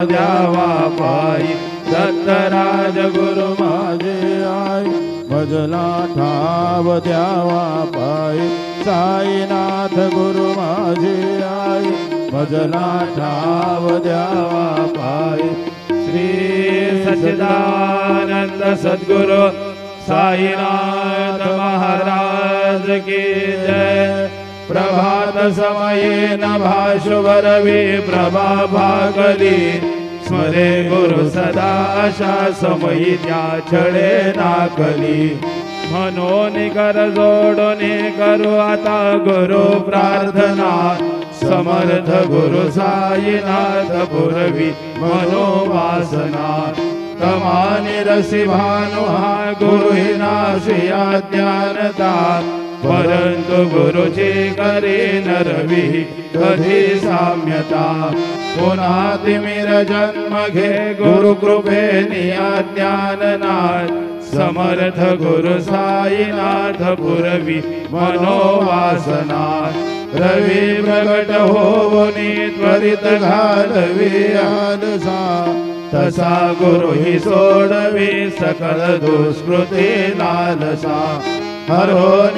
द्यावा पायी दत्तराज गुरु माझे आई भजला ठाव द्यावा पायी साईनाथ गुरु माझे आई भजला ठाव द्यावा पायी श्री सच्चिदानंद सद्गुरु साईनाथ महाराज की जय। प्रभात समये नभा शुभ रवि प्रभा भागली स्मरे गुरु सदा अशा समयी त्या छळे नाकली म्हणून कर जोडणे करू आता गुरु प्रार्थना समर्थ गुरु साईनाथ पुरवी मनोवासना तमानी रसी भानु हा गुरु हि नाशिया ज्ञानता परंतु गुरुची करे नरवी कधी साम्यता पुन्हा तिमिर जन्म घे गुरु कृपेनी ज्ञाननाथ समर्थ गुरु साईनाथ पुरवी मनोवासना रवी प्रगट होवनी त्वरित घालवी आलसा तसा गुरु ही सोडवी सकल दुष्कृती लालसा हरोनी